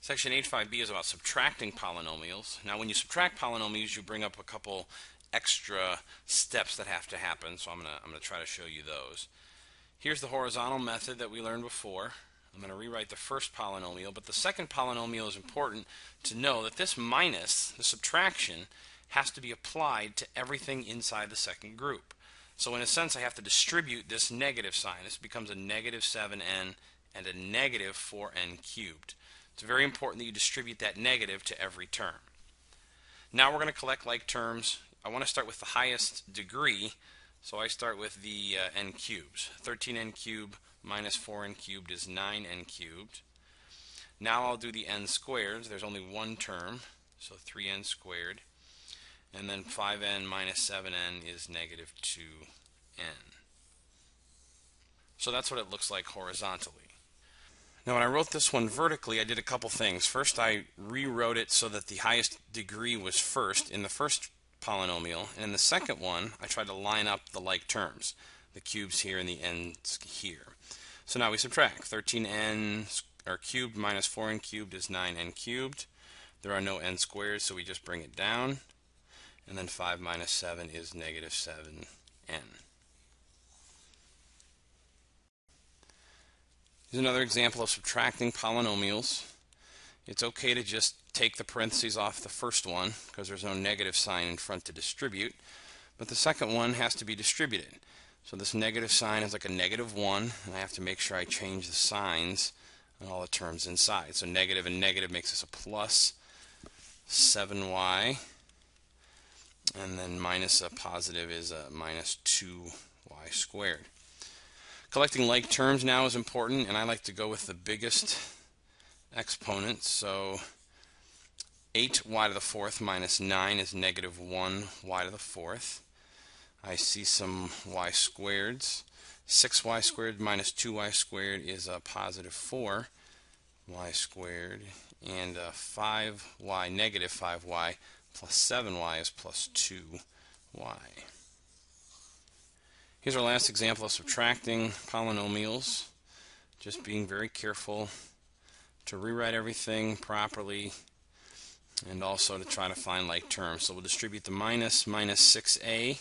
Section 8.5b is about subtracting polynomials. Now when you subtract polynomials, you bring up a couple extra steps that have to happen, so I'm gonna try to show you those. Here's the horizontal method that we learned before. I'm going to rewrite the first polynomial, but the second polynomial is important to know that this minus, the subtraction, has to be applied to everything inside the second group. So in a sense, I have to distribute this negative sign. This becomes a negative 7n and a negative 4n cubed. It's very important that you distribute that negative to every term. Now we're going to collect like terms. I want to start with the highest degree, so I start with the n cubes. 13n cubed minus 4n cubed is 9n cubed. Now I'll do the n squareds. There's only one term, so 3n squared. And then 5n minus 7n is negative 2n. So that's what it looks like horizontally. Now when I wrote this one vertically, I did a couple things. First, I rewrote it so that the highest degree was first in the first polynomial, and in the second one I tried to line up the like terms, the cubes here and the n's here. So now we subtract. 13n cubed minus 4n cubed is 9n cubed. There are no n squares, so we just bring it down, and then 5 minus 7 is negative 7n. Here's another example of subtracting polynomials. It's okay to just take the parentheses off the first one because there's no negative sign in front to distribute, but the second one has to be distributed. So this negative sign is like a negative 1, and I have to make sure I change the signs on all the terms inside. So negative and negative makes this a plus 7y, and then minus a positive is a minus 2y squared. Collecting like terms now is important, and I like to go with the biggest exponent. So 8y to the fourth minus 9 is negative 1y to the fourth. I see some y squareds. 6y squared minus 2y squared is a positive 4y squared, and 5y, negative 5y plus 7y is plus 2y. Here's our last example of subtracting polynomials. Just being very careful to rewrite everything properly and also to try to find like terms. So we'll distribute the minus 6a.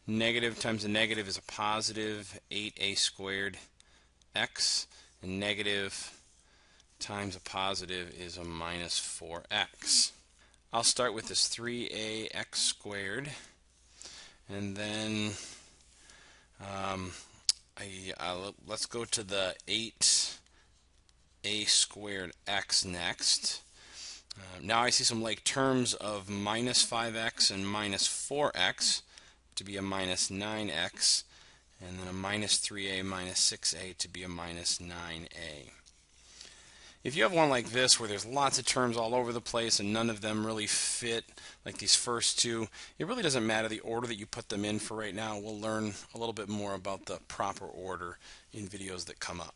Negative times a negative is a positive 8a squared x, and negative times a positive is a minus 4x. I'll start with this 3ax squared, and then let's go to the 8a squared x next. Now I see some like terms of minus 5x and minus 4x to be a minus 9x, and then a minus 3a minus 6a to be a minus 9a. If you have one like this where there's lots of terms all over the place and none of them really fit, like these first two, it really doesn't matter the order that you put them in for right now. We'll learn a little bit more about the proper order in videos that come up.